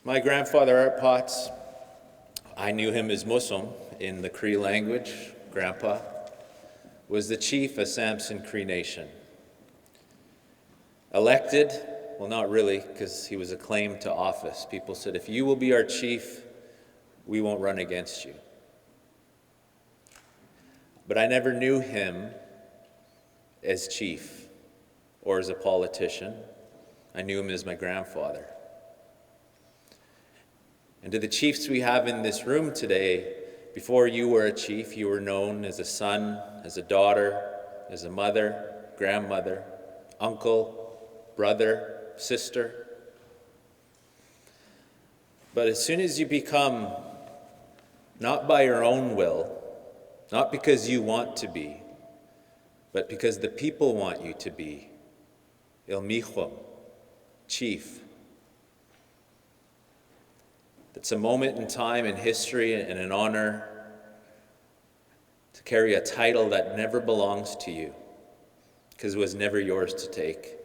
My grandfather, Art Potts, I knew him as Muslim in the Cree language. Grandpa was the chief of Samson Cree Nation. Elected, well, not really, because he was acclaimed to office. People said, if you will be our chief, we won't run against you. But I never knew him as chief or as a politician. I knew him as my grandfather. And to the chiefs we have in this room today, before you were a chief, you were known as a son, as a daughter, as a mother, grandmother, uncle, brother, sister. But as soon as you become, not by your own will, not because you want to be, but because the people want you to be, Ilmichum, chief. It's a moment in time in history and an honor to carry a title that never belongs to you, because it was never yours to take.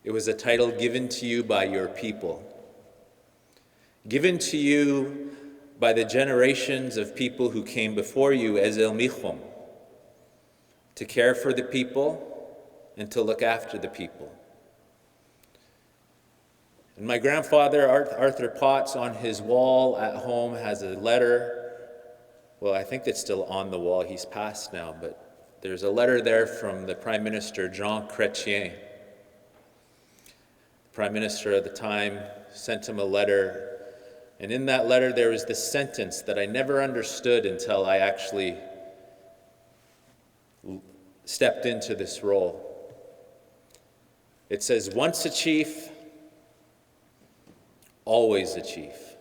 It was a title given to you by your people, given to you by the generations of people who came before you as Ilmichum, to care for the people and to look after the people. And my grandfather, Arthur Potts, on his wall at home has a letter. Well, I think it's still on the wall. He's passed now, but there's a letter there from the Prime Minister, Jean Chrétien. The Prime Minister at the time sent him a letter. And in that letter, there was this sentence that I never understood until I actually stepped into this role. It says, once a chief, always a chief.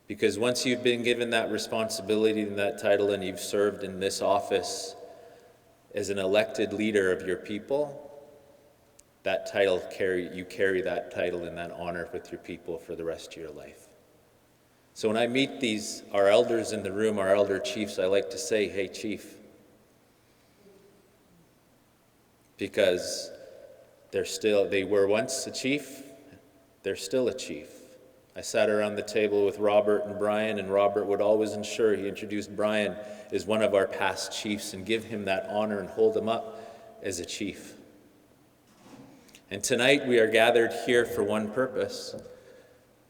Because once you've been given that responsibility and that title and you've served in this office as an elected leader of your people, that title you carry that title and that honor with your people for the rest of your life. So when I meet our elders in the room, our elder chiefs, I like to say, hey, chief. Because they were once a chief, they're still a chief. I sat around the table with Robert and Brian, and Robert would always ensure he introduced Brian as one of our past chiefs and give him that honor and hold him up as a chief. And tonight we are gathered here for one purpose,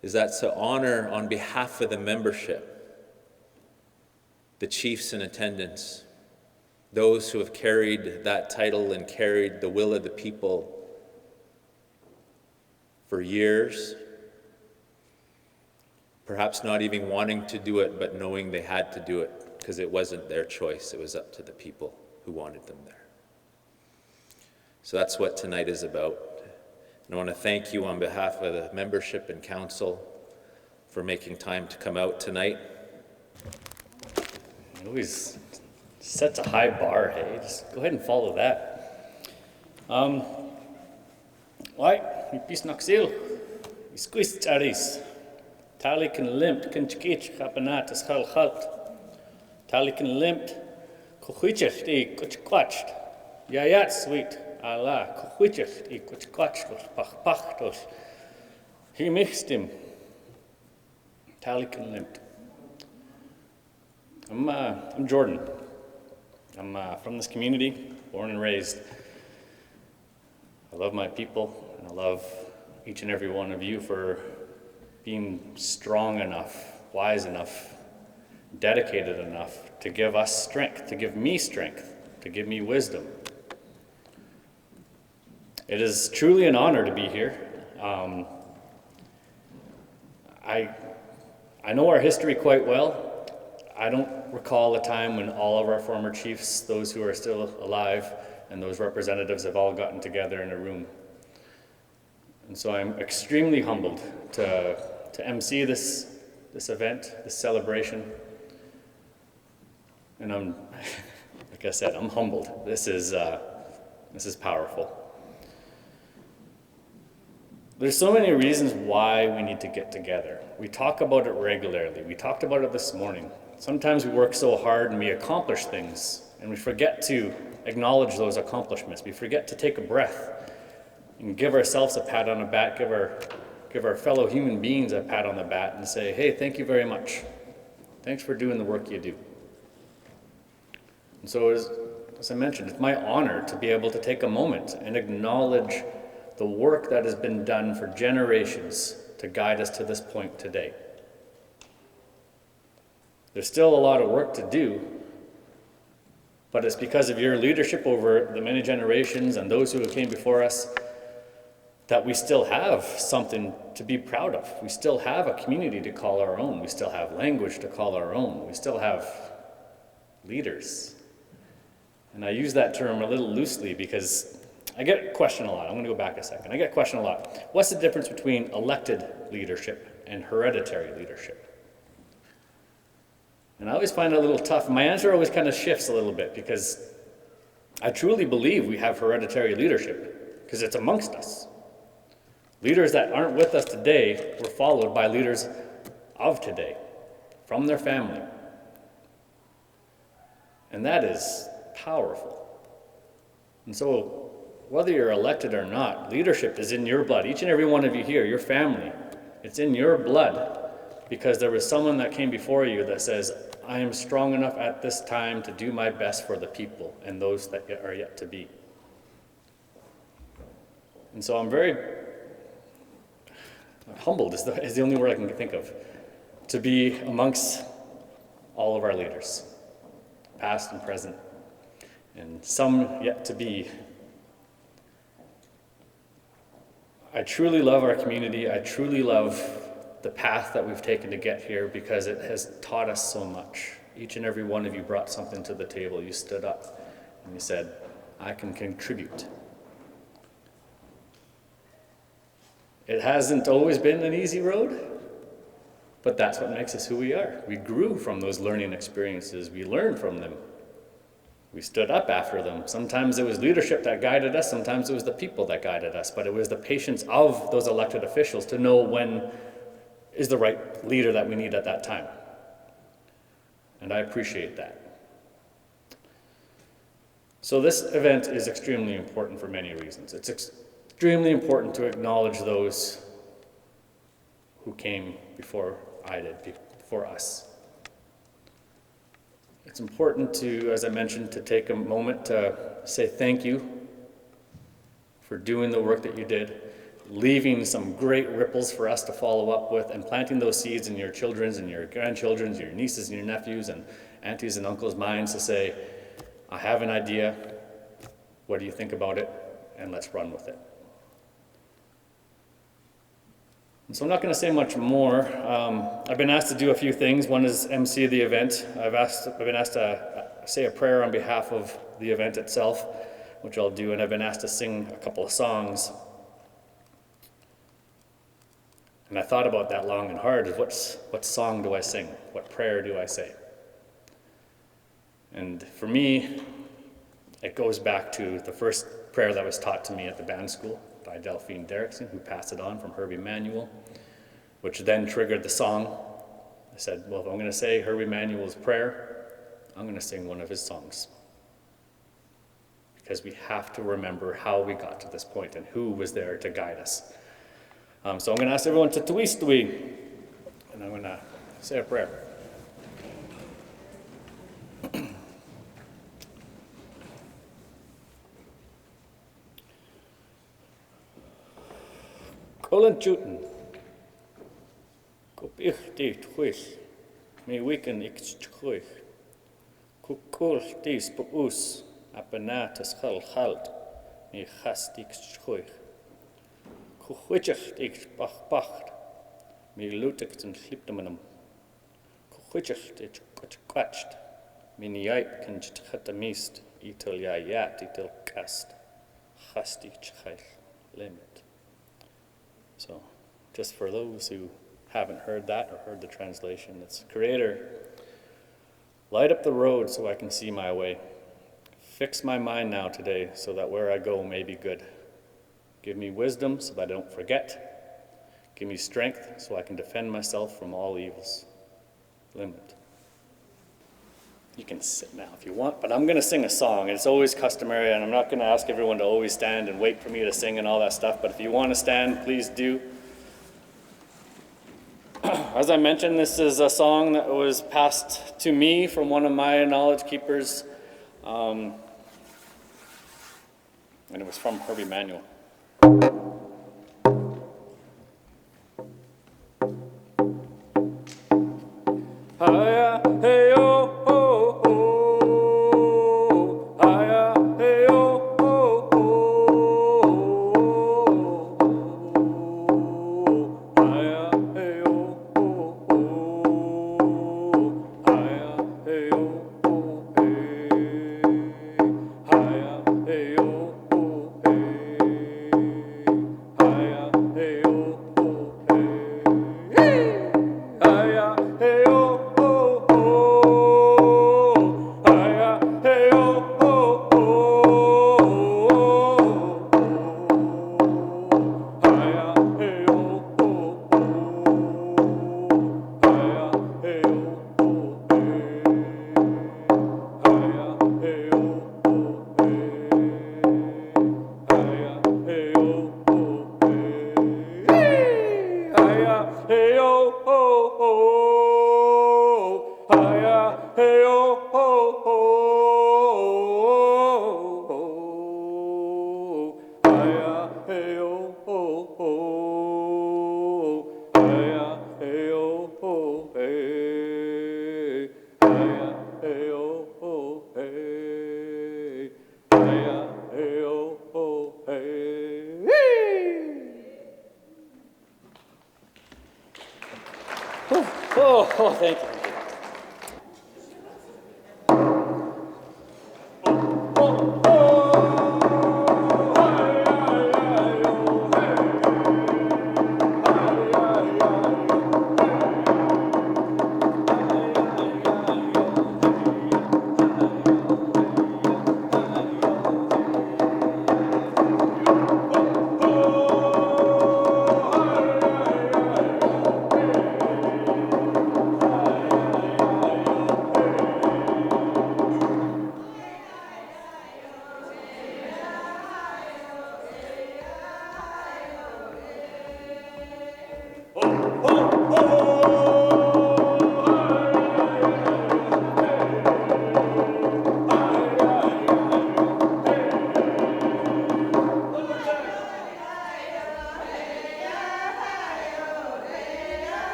is that to honor on behalf of the membership, the chiefs in attendance, those who have carried that title and carried the will of the people for years, perhaps not even wanting to do it, but knowing they had to do it because it wasn't their choice, it was up to the people who wanted them there. So that's what tonight is about. And I want to thank you on behalf of the membership and council for making time to come out tonight. It always sets a high bar, hey? Just go ahead and follow that. Pis Naxil, Squist Aris, Talikan Limpt, Kinchkich, Kapanatas Halt, Talikan Limpt, Kuchichach, the Kuchquatched, Yayat sweet, Allah, Kuchichach, the Kuchquatched, Pachpachtos, he mixed him, Talikan Limpt. I'm Jordan. I'm from this community, born and raised. I love my people. I love each and every one of you for being strong enough, wise enough, dedicated enough to give us strength, to give me strength, to give me wisdom. It is truly an honor to be here. I know our history quite well. I don't recall a time when all of our former chiefs, those who are still alive, and those representatives have all gotten together in a room. And so I'm extremely humbled to MC this event, this celebration. And like I said, I'm humbled. This is powerful. There's so many reasons why we need to get together. We talk about it regularly. We talked about it this morning. Sometimes we work so hard and we accomplish things, and we forget to acknowledge those accomplishments. We forget to take a breath and give ourselves a pat on the back, give give our fellow human beings a pat on the back and say, hey, thank you very much. Thanks for doing the work you do. And so as I mentioned, it's my honor to be able to take a moment and acknowledge the work that has been done for generations to guide us to this point today. There's still a lot of work to do, but it's because of your leadership over the many generations and those who came before us that we still have something to be proud of. We still have a community to call our own. We still have language to call our own. We still have leaders. And I use that term a little loosely because I get questioned a lot. I'm going to go back a second. I get questioned a lot. What's the difference between elected leadership and hereditary leadership? And I always find it a little tough. My answer always kind of shifts a little bit because I truly believe we have hereditary leadership because it's amongst us. Leaders that aren't with us today were followed by leaders of today, from their family. And that is powerful. And so, whether you're elected or not, leadership is in your blood. Each and every one of you here, your family, it's in your blood because there was someone that came before you that says, I am strong enough at this time to do my best for the people and those that are yet to be. And so I'm very humbled is the only word I can think of, to be amongst all of our leaders, past and present, and some yet to be. I truly love our community. I truly love the path that we've taken to get here because it has taught us so much. Each and every one of you brought something to the table. You stood up and you said, I can contribute. It hasn't always been an easy road, but that's what makes us who we are. We grew from those learning experiences. We learned from them. We stood up after them. Sometimes it was leadership that guided us. Sometimes it was the people that guided us. But it was the patience of those elected officials to know when is the right leader that we need at that time. And I appreciate that. So this event is extremely important for many reasons. It's extremely important to acknowledge those who came before I did, before us. It's important to, as I mentioned, to take a moment to say thank you for doing the work that you did, leaving some great ripples for us to follow up with, and planting those seeds in your children's and your grandchildren's, your nieces and your nephews and aunties and uncles' minds to say, I have an idea, what do you think about it, and let's run with it. And so I'm not going to say much more. I've been asked to do a few things. One is MC the event. I've been asked to say a prayer on behalf of the event itself, which I'll do, and I've been asked to sing a couple of songs. And I thought about that long and hard. What song do I sing? What prayer do I say? And for me, it goes back to the first prayer that was taught to me at the band school by Derrickson, who passed it on from Herbie Manuel, which then triggered the song. I said, well, if I'm going to say Herbie Manuel's prayer, I'm going to sing one of his songs. Because we have to remember how we got to this point and who was there to guide us. So I'm going to ask everyone to twist Louie, and I'm going to say a prayer. Colin Chutin, go bichti twist, me weekend ikstchuich, kukul dis boos, apenatas halt, me hastik stchuich. Kuchwitchach ik bacht, me lutek ten sliptemanum. Kuchwitchach ik kwatcht, me niaip kan jit mist, itel yat, itel kast, hastik chchaich limit. So, just for those who haven't heard that or heard the translation, it's Creator, light up the road so I can see my way. Fix my mind now today so that where I go may be good. Give me wisdom so that I don't forget. Give me strength so I can defend myself from all evils. Limit. You can sit now if you want, but I'm going to sing a song. It's always customary, and I'm not going to ask everyone to always stand and wait for me to sing and all that stuff, but if you want to stand, please do. As I mentioned, this is a song that was passed to me from one of my knowledge keepers, and it was from Herbie Manuel. Hiya, hey, oh, oh, oh. Hiya, hey, oh, oh, oh. Hiya, hey, oh, oh, oh. Hiya, hey, oh, oh, hey. Hiya, hey, oh, oh, hey. Hiya, hey, oh, oh, hey. Hiya, hey, oh. Oh, thank you.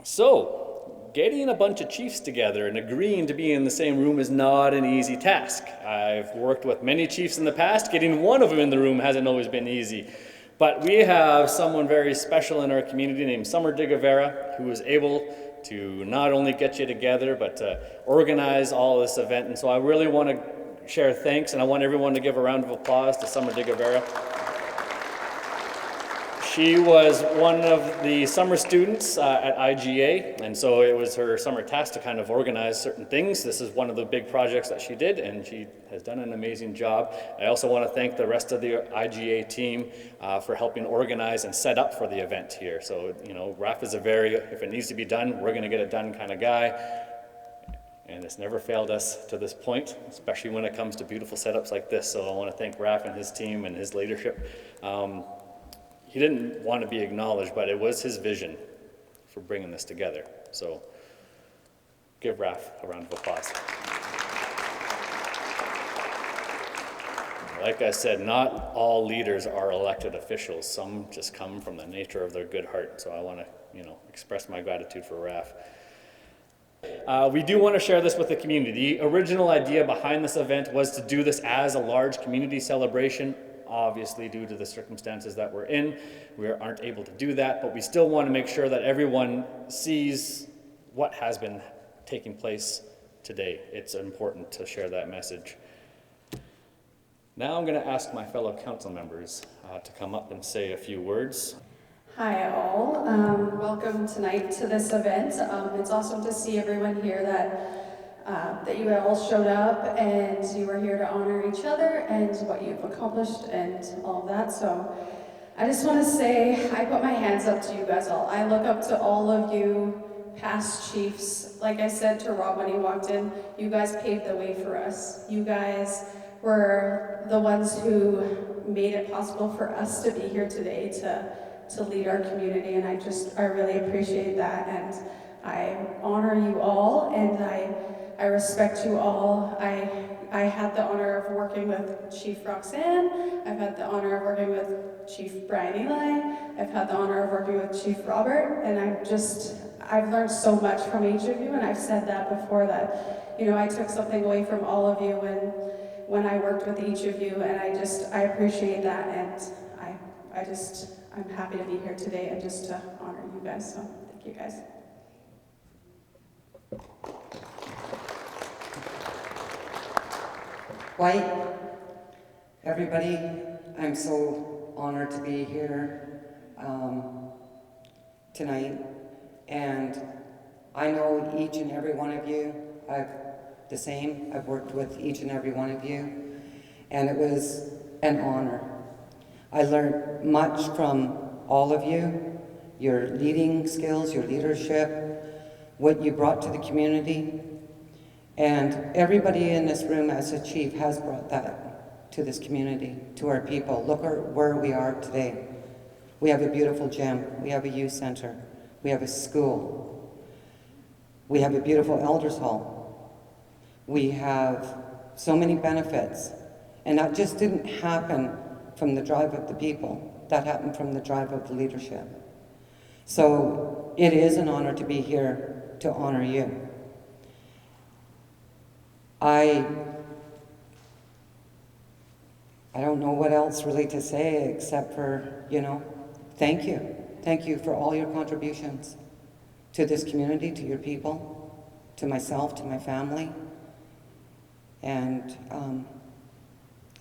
So, getting a bunch of chiefs together and agreeing to be in the same room is not an easy task. I've worked with many chiefs in the past. Getting one of them in the room hasn't always been easy. But we have someone very special in our community named Summer Digavera, who is able to not only get you together, but to organize all this event. And so I really want to share thanks, and I want everyone to give a round of applause to Summer Digavera. She was one of the summer students at IGA, and so it was her summer task to kind of organize certain things. This is one of the big projects that she did, and she has done an amazing job. I also want to thank the rest of the IGA team for helping organize and set up for the event here. So, you know, Raf is a very, if it needs to be done, we're going to get it done kind of guy. And it's never failed us to this point, especially when it comes to beautiful setups like this. So I want to thank Raf and his team and his leadership. He didn't want to be acknowledged, but it was his vision for bringing this together. So give Raf a round of applause. Like I said, not all leaders are elected officials. Some just come from the nature of their good heart. So I want to, you know, express my gratitude for Raf. We do want to share this with the community. The original idea behind this event was to do this as a large community celebration. Obviously, due to the circumstances that we're in, we aren't able to do that, but we still want to make sure that everyone sees what has been taking place today. It's important to share that message. Now I'm going to ask my fellow council members to come up and say a few words. Hi all, welcome tonight to this event. It's awesome to see everyone here that you all showed up and you were here to honor each other and what you've accomplished and all of that. So I just want to say, I put my hands up to you guys all. I look up to all of you past chiefs. Like I said to Rob when he walked in, you guys paved the way for us. You guys were the ones who made it possible for us to be here today to lead our community, and I really appreciate that, and I honor you all, and I respect you all. I had the honor of working with Chief Roxanne. I've had the honor of working with Chief Brian Eli. I've had the honor of working with Chief Robert, and I've learned so much from each of you, and I've said that before, that, you know, I took something away from all of you when I worked with each of you, and I appreciate that, and I'm happy to be here today and just to honor you guys, so thank you guys. White, everybody, I'm so honored to be here tonight, and I know each and every one of you. I've worked with each and every one of you, and it was an honor. I learned much from all of you, your leading skills, your leadership, what you brought to the community. And everybody in this room as a chief has brought that to this community, to our people. Look where we are today. We have a beautiful gym. We have a youth center. We have a school. We have a beautiful elders hall. We have so many benefits. And that just didn't happen from the drive of the people. That happened from the drive of the leadership. So it is an honor to be here to honor you. I don't know what else really to say except for, thank you. Thank you for all your contributions to this community, to your people, to myself, to my family. And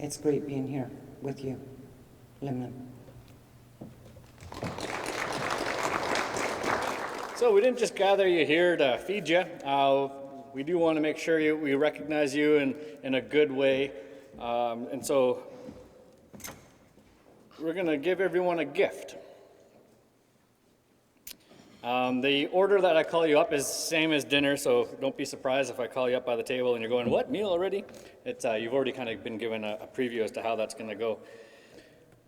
it's great being here with you. Lim Lim. So we didn't just gather you here to feed you. We do want to make sure we recognize you in a good way. And so we're going to give everyone a gift. The order that I call you up is same as dinner, so don't be surprised if I call you up by the table and you're going, what, meal already? You've already kind of been given a preview as to how that's going to go.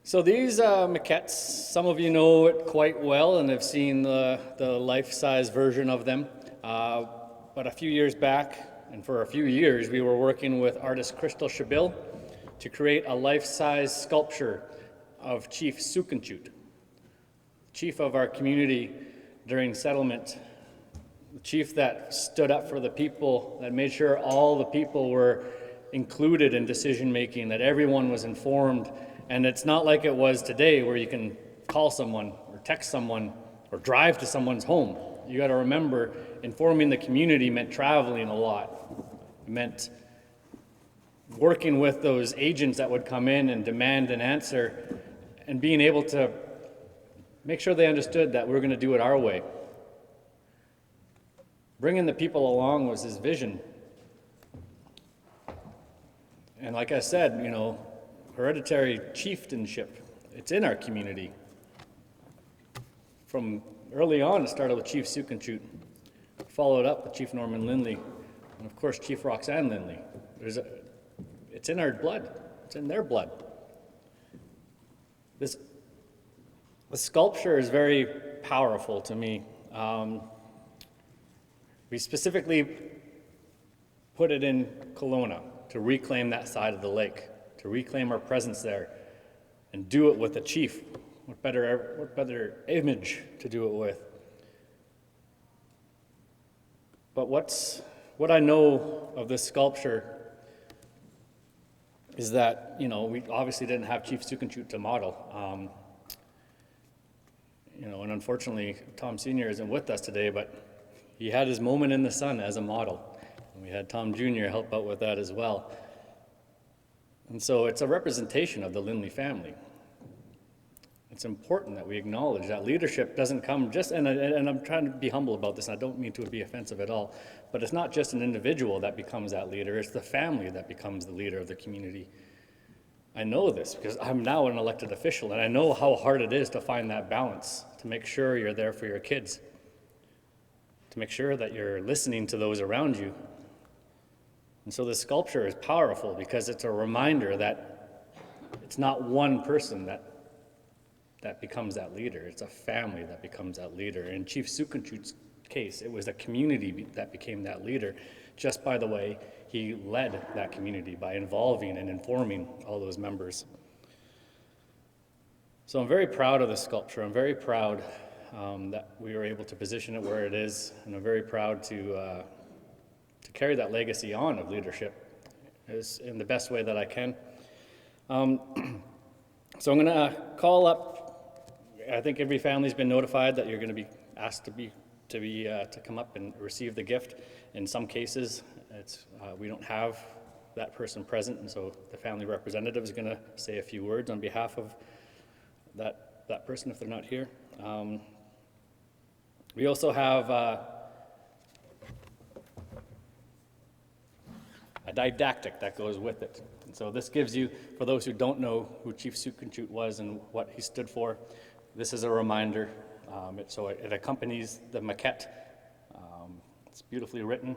So these maquettes, some of you know it quite well and have seen the life-size version of them. But a few years back, and for a few years, we were working with artist Crystal Shabil to create a life-size sculpture of Chief Sukanchut, chief of our community during settlement, the chief that stood up for the people, that made sure all the people were included in decision-making, that everyone was informed. And it's not like it was today where you can call someone or text someone or drive to someone's home. You got to remember, informing the community meant traveling a lot. It meant working with those agents that would come in and demand an answer and being able to make sure they understood that we're going to do it our way. Bringing the people along was his vision. And like I said, hereditary chieftainship, it's in our community. From early on, it started with Chief Sukanchut, followed up with Chief Norman Lindley, and of course, Chief Roxanne Lindley. It's in our blood. It's in their blood. The sculpture is very powerful to me. We specifically put it in Kelowna to reclaim that side of the lake, to reclaim our presence there, and do it with a chief. What better image to do it with? But what I know of this sculpture is that, we obviously didn't have Chief Sukanchut to model. And unfortunately, Tom Sr. isn't with us today, but he had his moment in the sun as a model. And we had Tom Jr. help out with that as well. And so it's a representation of the Lindley family. It's important that we acknowledge that leadership doesn't come just, and I'm trying to be humble about this, and I don't mean to be offensive at all, but it's not just an individual that becomes that leader, it's the family that becomes the leader of the community. I know this because I'm now an elected official, and I know how hard it is to find that balance, to make sure you're there for your kids. to make sure that you're listening to those around you. And so this sculpture is powerful because it's a reminder that it's not one person that becomes that leader. It's a family that becomes that leader. In Chief Sukunchut's case, it was a community that became that leader just by the way he led that community, by involving and informing all those members. So I'm very proud of this sculpture. I'm very proud that we were able to position it where it is, and I'm very proud to carry that legacy on of leadership in the best way that I can. So I'm going to call up, I think every family's been notified that you're going to be asked to come up and receive the gift. In some cases, we don't have that person present, and so the family representative is going to say a few words on behalf of that person if they're not here. We also have a didactic that goes with it. And so this gives you, for those who don't know who Chief Sukunchut was and what he stood for, this is a reminder. It accompanies the maquette. It's beautifully written,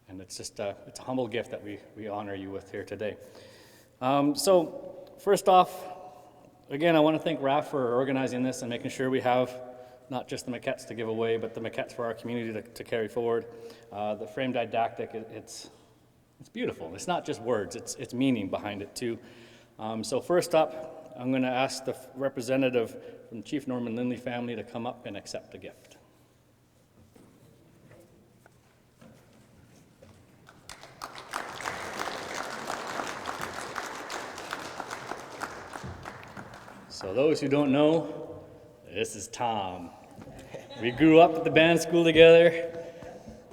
and it's just it's a humble gift that we honor you with here today. So first off, again, I want to thank RAF for organizing this and making sure we have not just the maquettes to give away, but the maquettes for our community to carry forward. The frame didactic, it's beautiful. It's not just words, it's meaning behind it too. So first up, I'm going to ask the representative from Chief Norman Lindley family to come up and accept the gift. So those who don't know, this is Tom. We grew up at the band school together.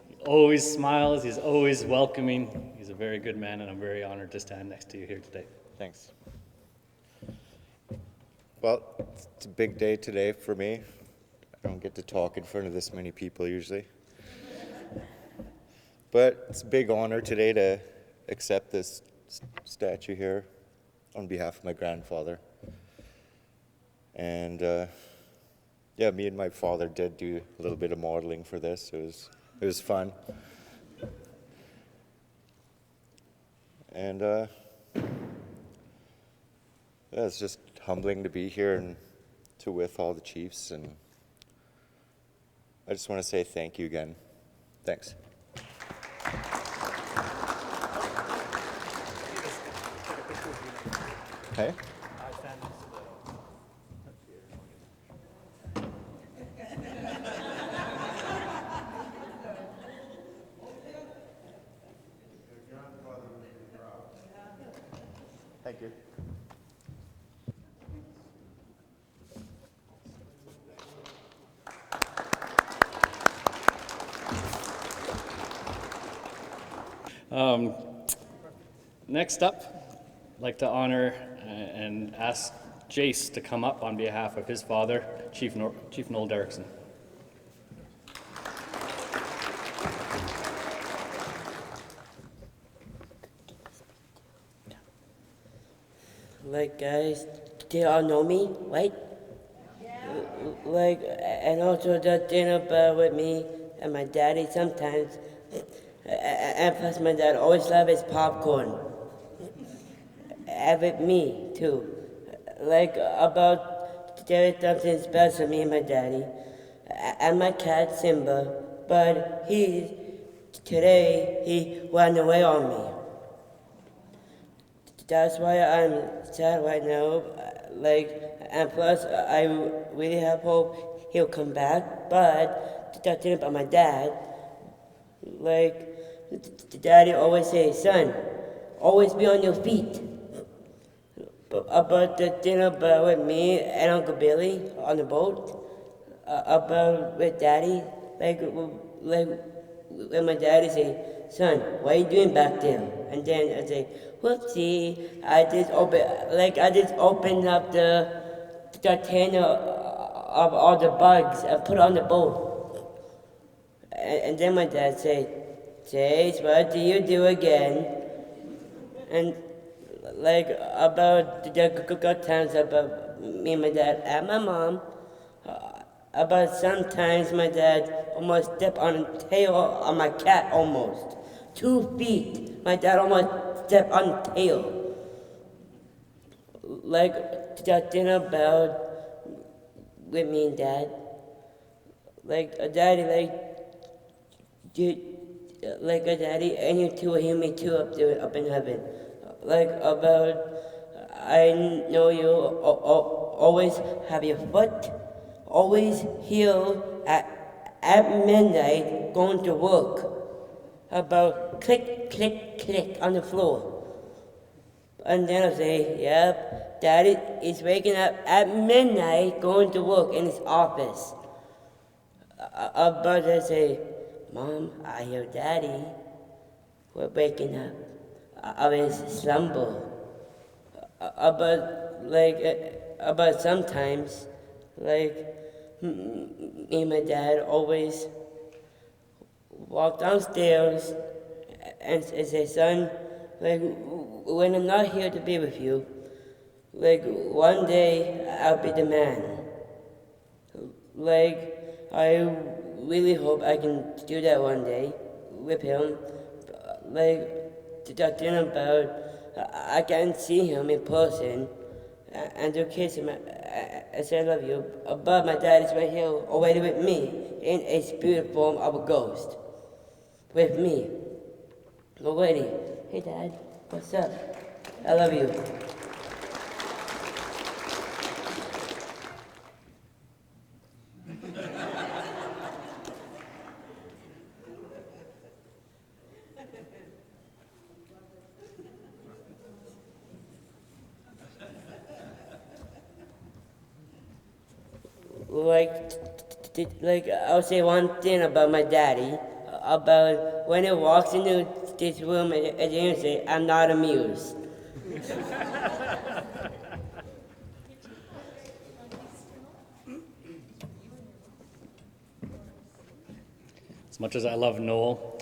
He always smiles, he's always welcoming. He's a very good man, and I'm very honored to stand next to you here today. Thanks. Well, it's a big day today for me. I don't get to talk in front of this many people usually. But it's a big honor today to accept this statue here on behalf of my grandfather. And yeah, me and my father did do a little bit of modeling for this. It was fun. And yeah, it's just humbling to be here and with all the chiefs, and I just want to say thank you again. Thanks. Hey? Thank you. Next up, I'd like to honor and ask Jace to come up on behalf of his father, Chief Noll Derickson. Like, guys, they all know me, right? Like, and also the dinner with me and my daddy sometimes. And plus my dad always loves his popcorn. And with me, too. Like, about there is something special, me and my daddy. And my cat, Simba. But today, he ran away on me. That's why I'm sad right now. Like, and plus, I really have hope he'll come back. But the thing about my dad, like, Daddy always says, son, always be on your feet. But about the dinner with me and Uncle Billy on the boat, about with Daddy, like when my daddy say, son, what are you doing back there? And then I say, whoopsie, I just opened up the tin of all the bugs and put it on the boat. And then my dad said, Chase, what do you do again? And like about the good times about me and my dad and my mom, But sometimes my dad almost stepped on the tail of my cat almost. 2 feet. My dad almost stepped on the tail. Like that dinner about with me and Dad. Like a daddy, like a daddy, and you two will hear me too up there, up in heaven. Like about, I know you always have your foot, always heal at midnight going to work. About click, click, click on the floor. And then I'll say, yep, Daddy is waking up at midnight going to work in his office. But I say, Mom, I hear Daddy. We're waking up of his slumber. But sometimes, like, me and my dad always walk downstairs and say, son, like, when I'm not here to be with you, like, one day I'll be the man. Like, I really hope I can do that one day with him. Like, talking about, I can see him in person and to kiss him and say I love you. But my dad is right here already with me in a spirit form of a ghost. With me. Already. Hey Dad, what's up? I love you. Like I'll say one thing about my daddy, about when he walks into this room at the end say, I'm not amused. As much as I love Noll,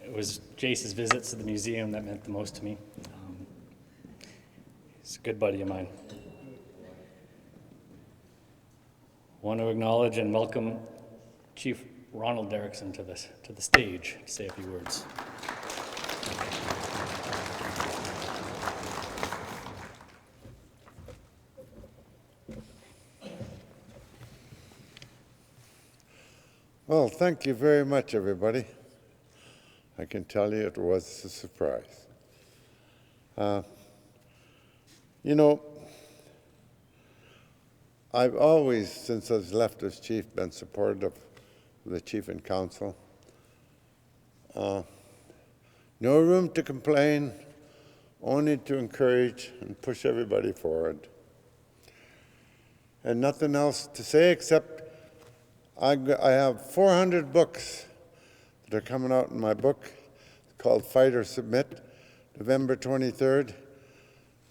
it was Jace's visits to the museum that meant the most to me. He's a good buddy of mine. I want to acknowledge and welcome Chief Ronald Derrickson to the stage to say a few words. Well, thank you very much, everybody. I can tell you it was a surprise. You know, I've always, since I was left as chief, been supportive of the chief and council. No room to complain, only to encourage and push everybody forward. And nothing else to say except I have 400 books that are coming out in my book called Fight or Submit, November 23rd.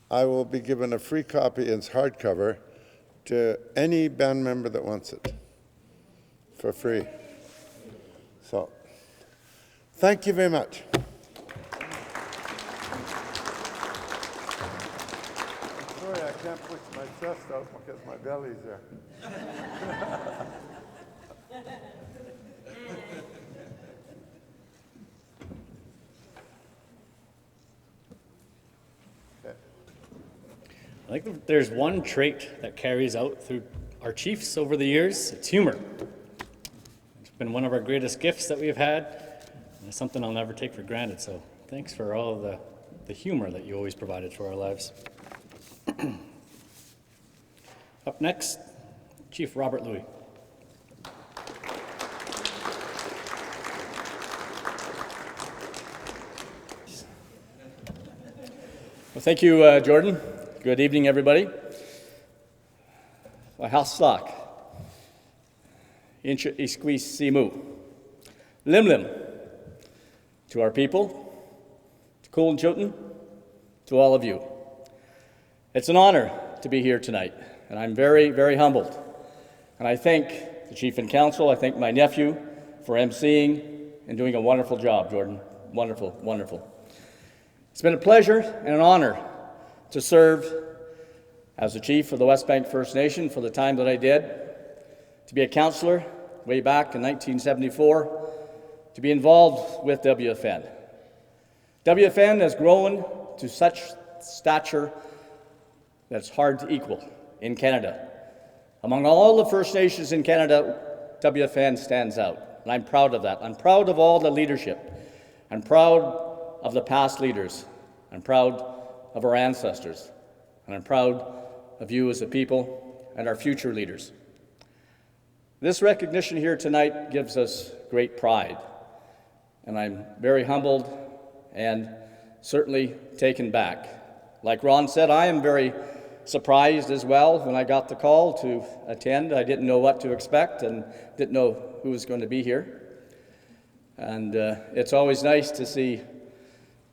I will be given a free copy in hardcover to any band member that wants it for free. So, thank you very much. Sorry, I can't push my chest out because my belly's there. I think there's one trait that carries out through our chiefs over the years. It's humor. It's been one of our greatest gifts that we've had, and it's something I'll never take for granted. So thanks for all of the humor that you always provided to our lives. Up next, Chief Robert Louie. Well, thank you, Jordan. Good evening, everybody. Wahalslak, Incha Isquis Simu, Lim Lim, to our people, to Colin Choten, to all of you. It's an honor to be here tonight, and I'm very, very humbled. And I thank the Chief and Council, I thank my nephew for emceeing and doing a wonderful job, Jordan. Wonderful, wonderful. It's been a pleasure and an honor to serve as the chief of the Westbank First Nation for the time that I did, to be a counselor way back in 1974, to be involved with WFN. WFN has grown to such stature that's hard to equal in Canada. Among all the First Nations in Canada, WFN stands out, and I'm proud of that. I'm proud of all the leadership. I'm proud of the past leaders. I'm proud of our ancestors, and I'm proud of you as a people and our future leaders. This recognition here tonight gives us great pride, and I'm very humbled and certainly taken back. Like Ron said, I am very surprised as well when I got the call to attend. I didn't know what to expect and didn't know who was going to be here. And it's always nice to see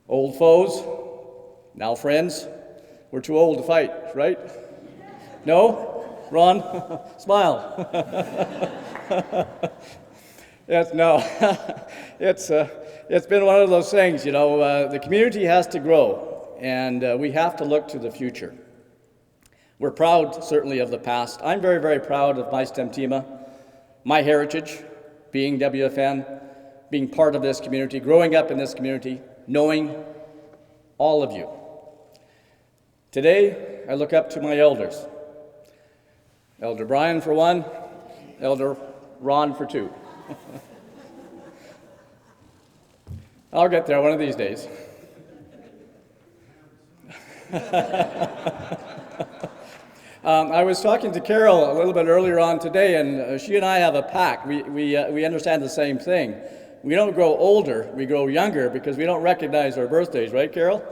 old foes, now friends. We're too old to fight, right? No? Ron? Smile. Yes, no. It's been one of those things, you know, the community has to grow, and we have to look to the future. We're proud, certainly, of the past. I'm very, very proud of my stemtima, my heritage, being WFN, being part of this community, growing up in this community, knowing all of you. Today, I look up to my elders. Elder Brian for one, Elder Ron for two. I'll get there one of these days. I was talking to Carol a little bit earlier on today, and she and I have a pact. We understand the same thing. We don't grow older, we grow younger because we don't recognize our birthdays, right, Carol?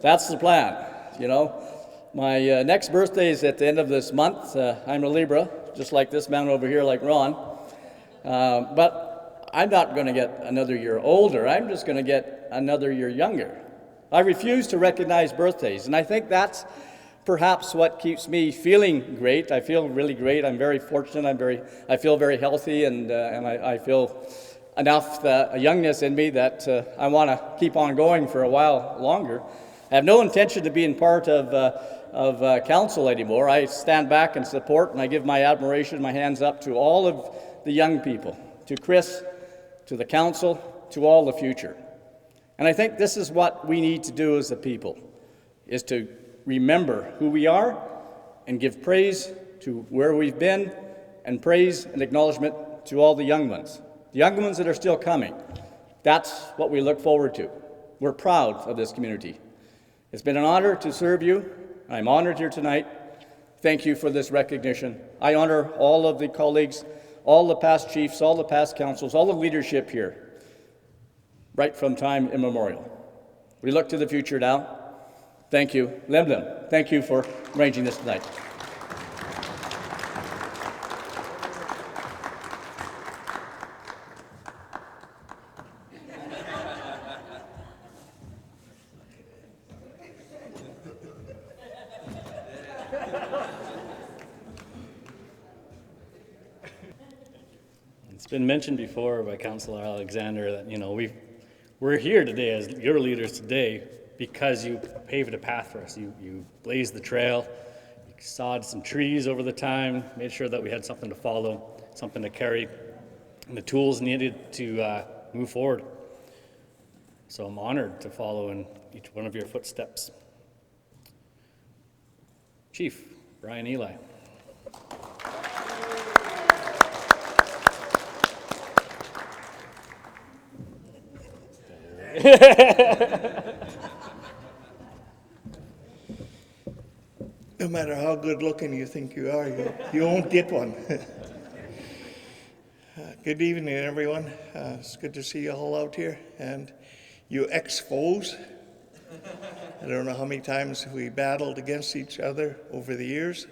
That's the plan, you know. My next birthday is at the end of this month. I'm a Libra, just like this man over here, like Ron. But I'm not going to get another year older. I'm just going to get another year younger. I refuse to recognize birthdays, and I think that's perhaps what keeps me feeling great. I feel really great. I'm very fortunate. I feel very healthy, and I feel enough a youngness in me that I want to keep on going for a while longer. I have no intention to be in part of council anymore. I stand back and support, and I give my admiration, my hands up to all of the young people, to Chris, to the council, to all the future. And I think this is what we need to do as a people, is to remember who we are and give praise to where we've been and praise and acknowledgement to all the young ones that are still coming. That's what we look forward to. We're proud of this community. It's been an honor to serve you. I'm honored here tonight. Thank you for this recognition. I honor all of the colleagues, all the past chiefs, all the past councils, all the leadership here, right from time immemorial. We look to the future now. Thank you. Lim, thank you for arranging this tonight. It's been mentioned before by Councillor Alexander that, you know, we're here today as your leaders today because you paved a path for us. You blazed the trail, you sawed some trees over the time, made sure that we had something to follow, something to carry, and the tools needed to move forward. So I'm honored to follow in each one of your footsteps. Chief Brian Eli. No matter how good looking you think you are, you won't get one. Good evening, everyone. It's good to see you all out here. And you ex-foes, I don't know how many times we battled against each other over the years.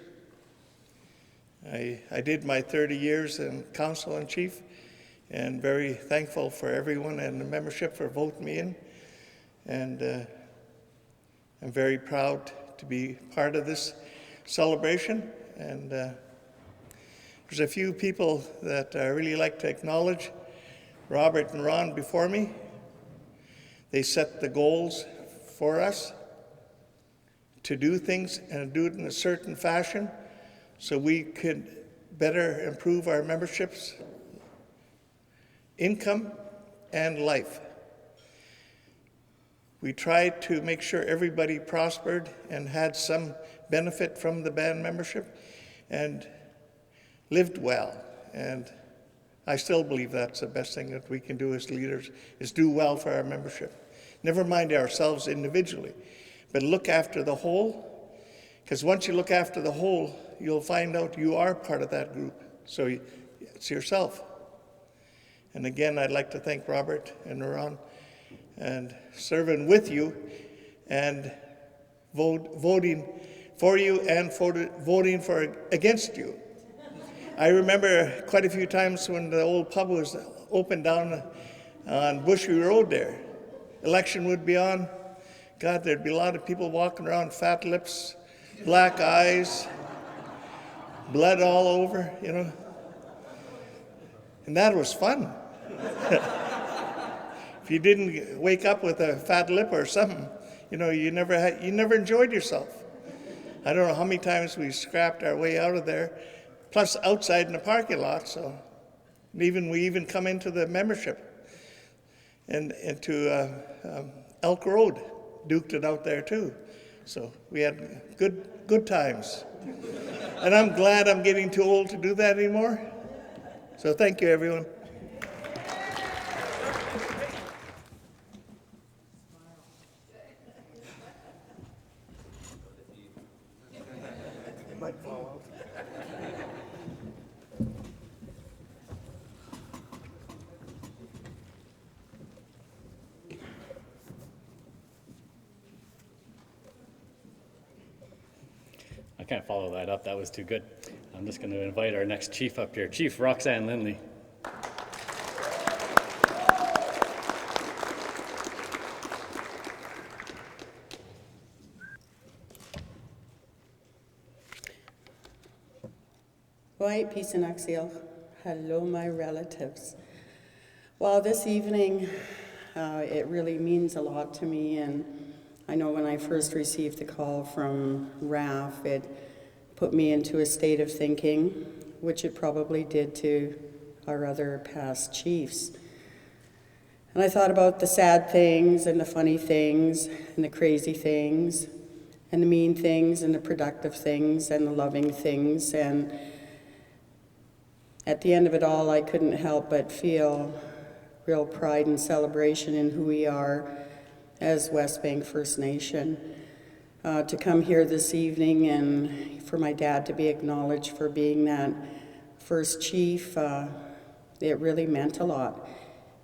I did my 30 years in council and chief, and very thankful for everyone and the membership for voting me in. And I'm very proud to be part of this celebration. And there's a few people that I really like to acknowledge. Robert and Ron before me. They set the goals for us to do things and do it in a certain fashion so we could better improve our membership's income and life. We tried to make sure everybody prospered and had some benefit from the band membership and lived well. And I still believe that's the best thing that we can do as leaders, is do well for our membership. Never mind ourselves individually, but look after the whole, because once you look after the whole, you'll find out you are part of that group. So it's yourself. And again, I'd like to thank Robert and Ron and serving with you and voting for you and voting against you. I remember quite a few times when the old pub was open down on Bushy Road there. Election would be on. God, there'd be a lot of people walking around, fat lips, black eyes, blood all over, you know. And that was fun. If you didn't wake up with a fat lip or something, you know, you never enjoyed yourself. I don't know how many times we scrapped our way out of there, plus outside in the parking lot. So we even come into the membership and into Elk Road, duked it out there too. So we had good times. And I'm glad I'm getting too old to do that anymore. So thank you, everyone. I can't follow that up. That was too good. I'm just going to invite our next chief up here, Chief Roxanne Lindley. White peace and exhale. Hello, my relatives. Well, this evening, it really means a lot to me, and I know when I first received the call from RAF, it put me into a state of thinking, which it probably did to our other past chiefs. And I thought about the sad things and the funny things and the crazy things and the mean things and the productive things and the loving things. And at the end of it all, I couldn't help but feel real pride and celebration in who we are as Westbank First Nation. To come here this evening and for my dad to be acknowledged for being that first chief, it really meant a lot.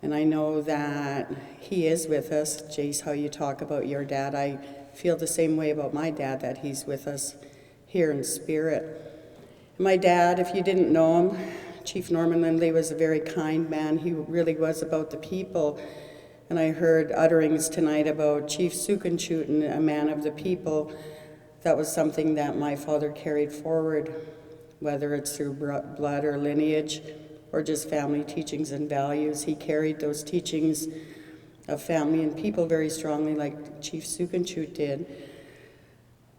And I know that he is with us. Jace, how you talk about your dad, I feel the same way about my dad, that he's with us here in spirit. My dad, if you didn't know him, Chief Norman Lindley, was a very kind man. He really was about the people. And I heard utterings tonight about Chief Sukanchutin, a man of the people. That was something that my father carried forward, whether it's through blood or lineage or just family teachings and values. He carried those teachings of family and people very strongly, like Chief Sukanchut did.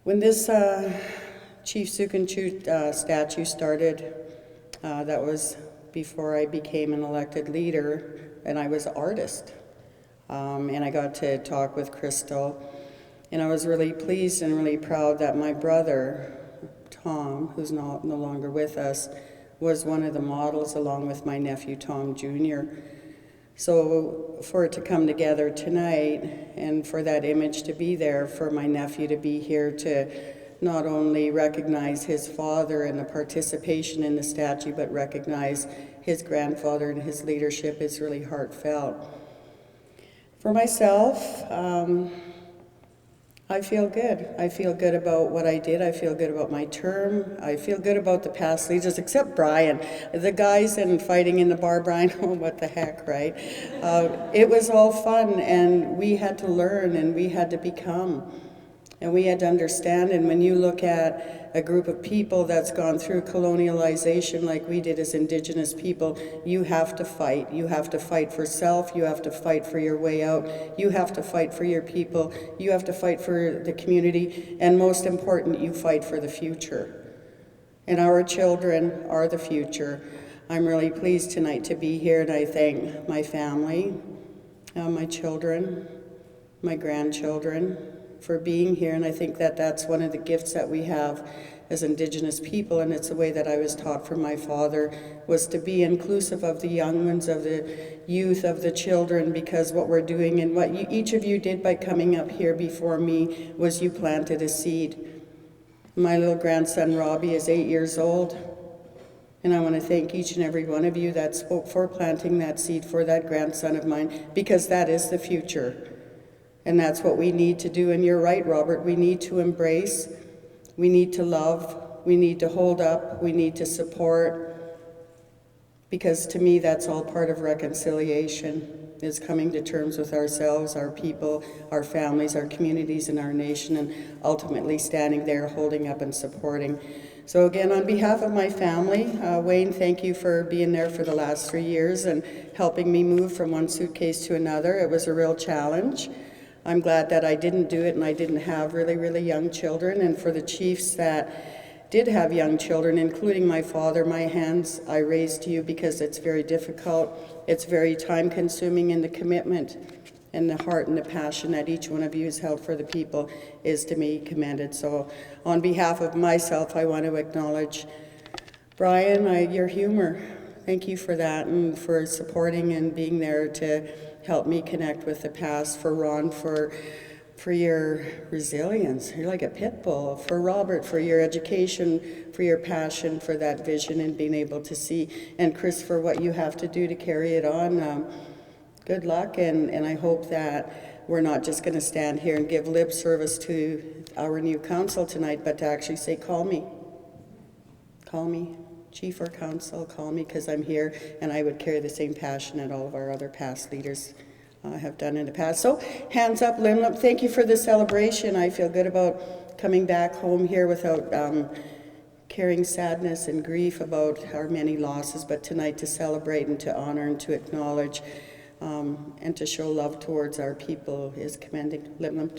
When this Chief Sukanchut statue started, that was before I became an elected leader, and I was an artist. And I got to talk with Crystal, and I was really pleased and really proud that my brother, Tom, who's no longer with us, was one of the models along with my nephew, Tom Jr. So for it to come together tonight and for that image to be there, for my nephew to be here to not only recognize his father and the participation in the statue, but recognize his grandfather and his leadership is really heartfelt. For myself, I feel good. I feel good about what I did. I feel good about my term. I feel good about the past leaders, except Brian. The guys and fighting in the bar, Brian, oh, what the heck, right? It was all fun, and we had to learn, and we had to become, and we had to understand. And when you look at a group of people that's gone through colonialization like we did as Indigenous people, you have to fight. You have to fight for self. You have to fight for your way out. You have to fight for your people. You have to fight for the community. And most important, you fight for the future. and our children are the future. I'm really pleased tonight to be here, and I thank my family, my children, my grandchildren for being here, and I think that that's one of the gifts that we have as Indigenous people, and it's the way that I was taught from my father, was to be inclusive of the young ones, of the youth, of the children, because what we're doing and what each of you did by coming up here before me was you planted a seed. My little grandson Robbie is 8 years old, and I want to thank each and every one of you that spoke for planting that seed for that grandson of mine, because that is the future. And that's what we need to do. And you're right, Robert, we need to embrace, we need to love, we need to hold up, we need to support, because to me that's all part of reconciliation, is coming to terms with ourselves, our people, our families, our communities, and our nation, and ultimately standing there, holding up and supporting. So again, on behalf of my family, Wayne, thank you for being there for the last 3 years and helping me move from one suitcase to another. It was a real challenge. I'm glad that I didn't do it and I didn't have really, really young children. And for the chiefs that did have young children, including my father, my hands I raise to you, because it's very difficult. It's very time consuming, and the commitment and the heart and the passion that each one of you has held for the people is to me commended. So on behalf of myself, I want to acknowledge Brian, your humor. Thank you for that, and for supporting and being there to help me connect with the past. For Ron, for your resilience. You're like a pit bull. For Robert, for your education, for your passion, for that vision and being able to see. And Chris, for what you have to do to carry it on. Good luck, and I hope that we're not just going to stand here and give lip service to our new council tonight, but to actually say, call me. Call me. Chief or council, call me, because I'm here, and I would carry the same passion that all of our other past leaders have done in the past. So, hands up, Lim Lim. Thank you for the celebration. I feel good about coming back home here without carrying sadness and grief about our many losses, but tonight to celebrate and to honor and to acknowledge and to show love towards our people is commending. Lim Lim.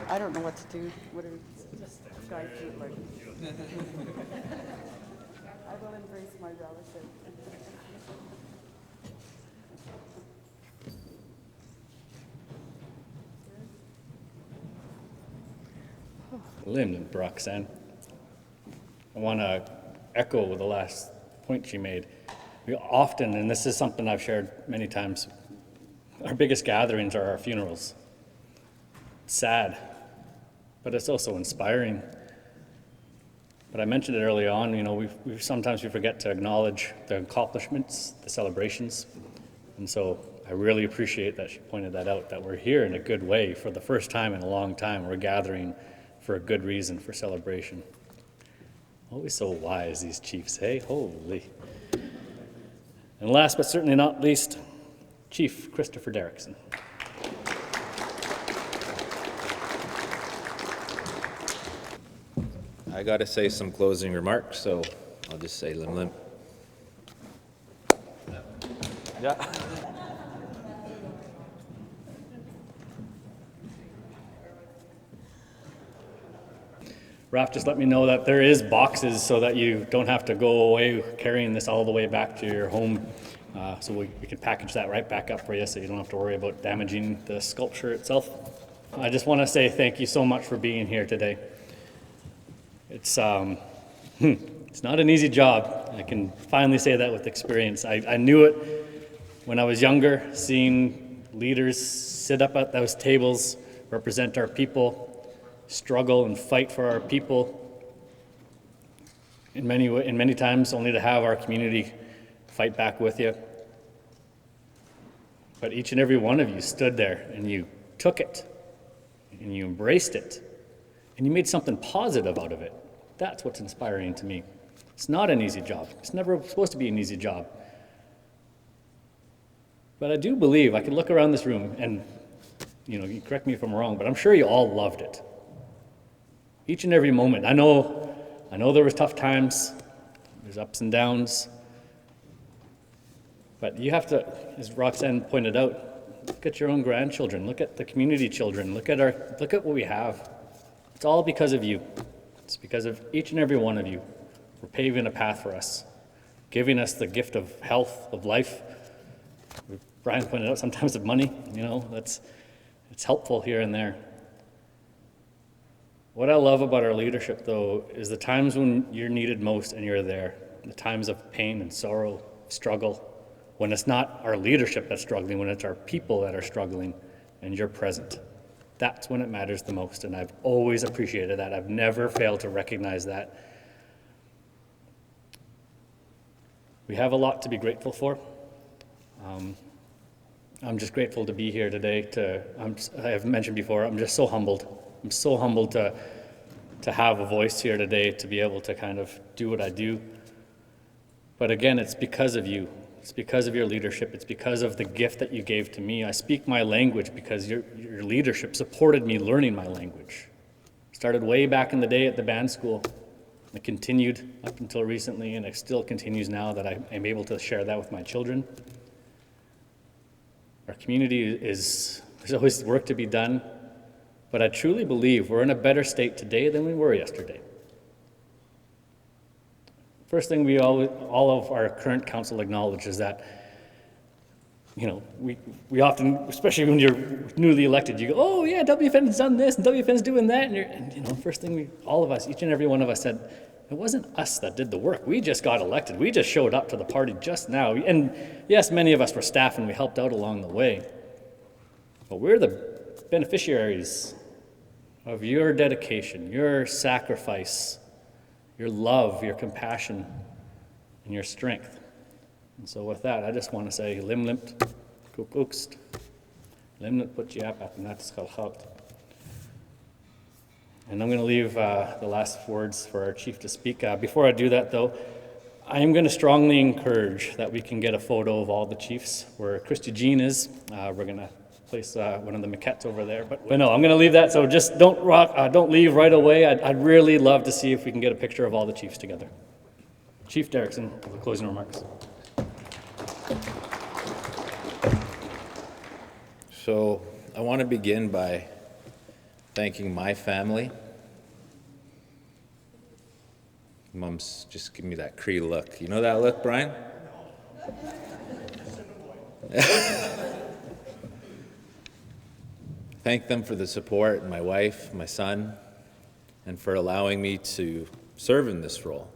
I don't know what to do. What are just guide through like. I will embrace my relative. Lynn Roxanne, I want to echo the last point she made. We often, and this is something I've shared many times, our biggest gatherings are our funerals. It's sad, but it's also inspiring. But I mentioned it early on, you know, sometimes we forget to acknowledge the accomplishments, the celebrations. And so I really appreciate that she pointed that out, that we're here in a good way for the first time in a long time. We're gathering for a good reason, for celebration. Always so wise, these chiefs, hey? Holy. And last but certainly not least, Chief Christopher Derrickson. I got to say some closing remarks, so I'll just say Lim Lim. Yeah. Raf, just let me know that there is boxes so that you don't have to go away carrying this all the way back to your home. So we can package that right back up for you so you don't have to worry about damaging the sculpture itself. I just want to say thank you so much for being here today. It's not an easy job. I can finally say that with experience. I knew it when I was younger, seeing leaders sit up at those tables, represent our people, struggle and fight for our people. In many times, only to have our community fight back with you. But each and every one of you stood there and you took it and you embraced it and you made something positive out of it. That's what's inspiring to me. It's not an easy job. It's never supposed to be an easy job. But I do believe, I can look around this room and, you know, you correct me if I'm wrong, but I'm sure you all loved it. Each and every moment. I know there was tough times, there's ups and downs, but you have to, as Roxanne pointed out, Look at your own grandchildren. Look at the community children. Look at what we have. It's all because of you. It's because of each and every one of you for paving a path for us, giving us the gift of health, of life. Brian pointed out sometimes of money, it's helpful here and there. What I love about our leadership, though, is the times when you're needed most and you're there, the times of pain and sorrow, struggle, when it's not our leadership that's struggling, when it's our people that are struggling, and you're present. That's when it matters the most, and I've always appreciated that. I've never failed to recognize that. We have a lot to be grateful for. I'm just grateful to be here today. I have mentioned before, I'm just so humbled. I'm so humbled to have a voice here today, to be able to kind of do what I do. But again, it's because of you. It's because of your leadership. It's because of the gift that you gave to me. I speak my language because your leadership supported me learning my language. Started way back in the day at the band school. It continued up until recently, and it still continues now that I am able to share that with my children. Our community there's always work to be done, but I truly believe we're in a better state today than we were yesterday. First thing all of our current council acknowledge is that, we often, especially when you're newly elected, you go, oh yeah, WFN's done this and WFN's doing that, and first thing all of us, each and every one of us said, it wasn't us that did the work. We just got elected. We just showed up to the party just now. And yes, many of us were staff and we helped out along the way. But we're the beneficiaries of your dedication, your sacrifice, your love, your compassion, and your strength. And so with that, I just want to say, Limlimt, Kukukst, Limlimt Putjiap Atnatskalhout. And I'm going to leave the last words for our chief to speak. Before I do that, though, I am going to strongly encourage that we can get a photo of all the chiefs where Christy Jean is. We're going to place one of the maquettes over there. But no, I'm going to leave that, so just don't leave right away. I'd really love to see if we can get a picture of all the chiefs together. Chief Derrickson, for closing remarks. So I want to begin by thanking my family. Mom's just giving me that Cree look. You know that look, Brian? Thank them for the support, my wife, my son, and for allowing me to serve in this role.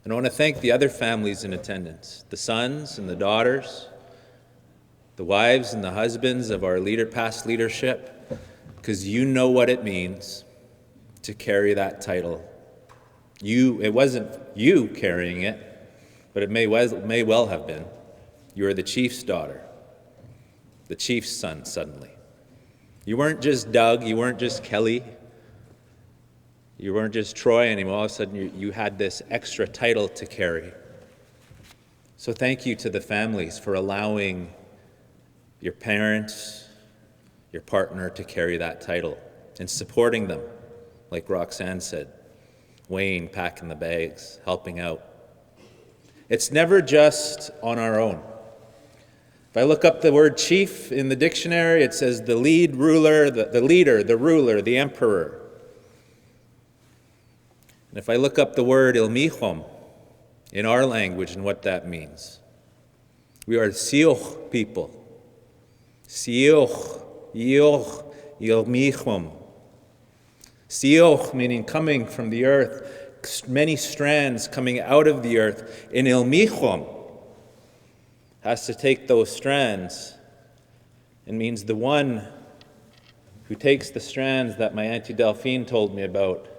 And I want to thank the other families in attendance, the sons and the daughters, the wives and the husbands of our past leadership, because you know what it means to carry that title. It wasn't you carrying it, but it may well have been. You were the chief's daughter, the chief's son suddenly. You weren't just Doug, you weren't just Kelly, you weren't just Troy anymore. All of a sudden you had this extra title to carry. So thank you to the families for allowing your parents, your partner to carry that title and supporting them, like Roxanne said, Wayne packing the bags, helping out. It's never just on our own. If I look up the word chief in the dictionary, it says the lead ruler, the leader, the ruler, the emperor. And if I look up the word ilmichom in our language and what that means, we are Sioch people. Sioch. Yoch, Yilmichum. Sioch, meaning coming from the earth, many strands coming out of the earth. In Ilmichum has to take those strands. It means the one who takes the strands that my Auntie Delphine told me about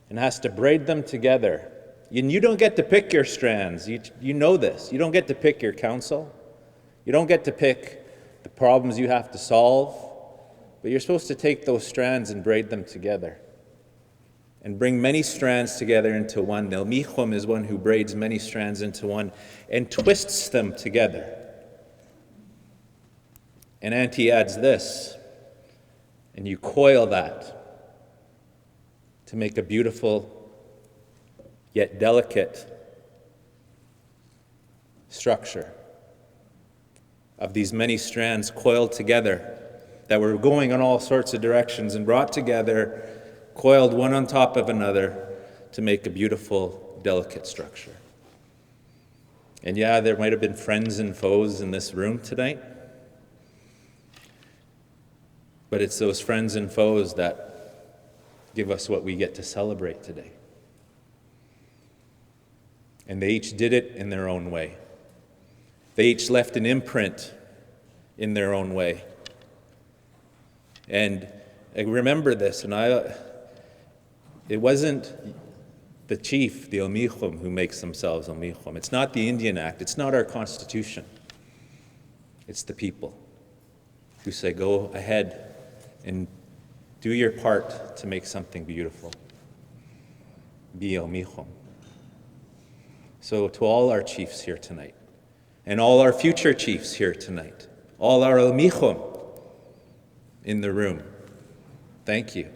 and has to braid them together. And you don't get to pick your strands. You know this. You don't get to pick your counsel. You don't get to pick the problems you have to solve, but you're supposed to take those strands and braid them together and bring many strands together into one. Ilmichum is one who braids many strands into one and twists them together. And Auntie adds this, and you coil that to make a beautiful yet delicate structure. of these many strands coiled together that were going in all sorts of directions and brought together, coiled one on top of another to make a beautiful, delicate structure. And yeah, there might have been friends and foes in this room tonight, but it's those friends and foes that give us what we get to celebrate today. And they each did it in their own way. They each left an imprint in their own way. And I remember this, and it wasn't the chief, the Omichum, who makes themselves Omichum. It's not the Indian Act. It's not our Constitution. It's the people who say, go ahead and do your part to make something beautiful. Be Omichum. So to all our chiefs here tonight, and all our future chiefs here tonight, all our Omichum in the room, thank you.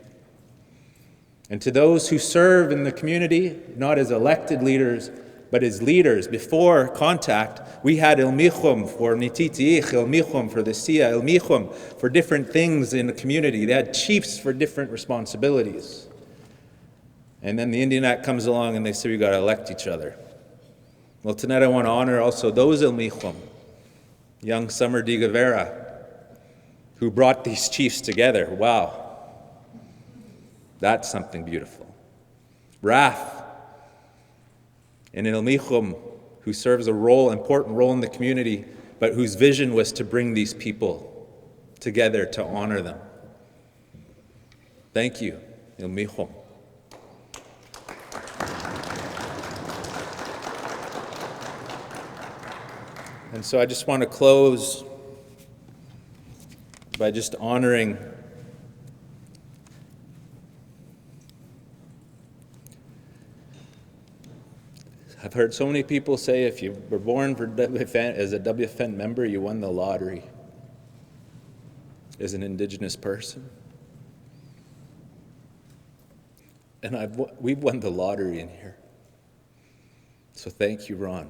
And to those who serve in the community, not as elected leaders, but as leaders, before contact, we had Ilmichum for Nititiich, Ilmichum for the Sia, Ilmichum for different things in the community. They had chiefs for different responsibilities. And then the Indian Act comes along and they say we got to elect each other. Well, tonight I want to honor also those Ilmichum, young Summer Di Guevara, who brought these chiefs together. Wow. That's something beautiful. Wrath, an Ilmichum who serves a important role in the community, but whose vision was to bring these people together to honor them. Thank you, Ilmichum. And so I just want to close by just honoring I've heard so many people say if you were born for WFN, as a WFN member, you won the lottery as an Indigenous person. And we've won the lottery in here. So thank you, Ron.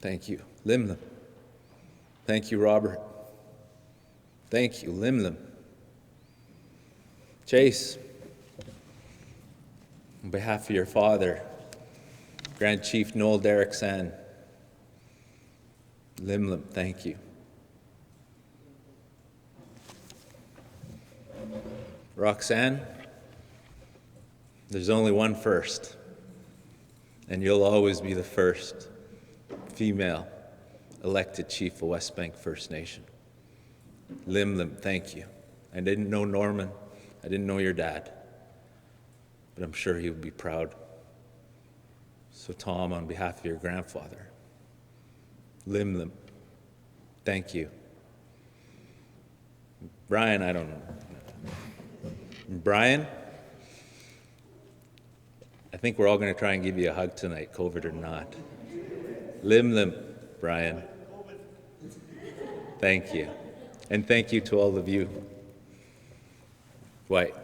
Thank you, Limlim. Thank you, Robert. Thank you, Limlim. Chase, on behalf of your father, Grand Chief Noll Derricksan, Limlim, thank you. Roxanne, there's only one first, and you'll always be the first female elected chief of Westbank First Nation. Limlim, thank you. I didn't know Norman. I didn't know your dad, but I'm sure he would be proud. So Tom, on behalf of your grandfather, Limlim, thank you. Brian, I don't know. Brian, I think we're all going to try and give you a hug tonight, COVID or not. Limlim, Brian, thank you. And thank you to all of you. White.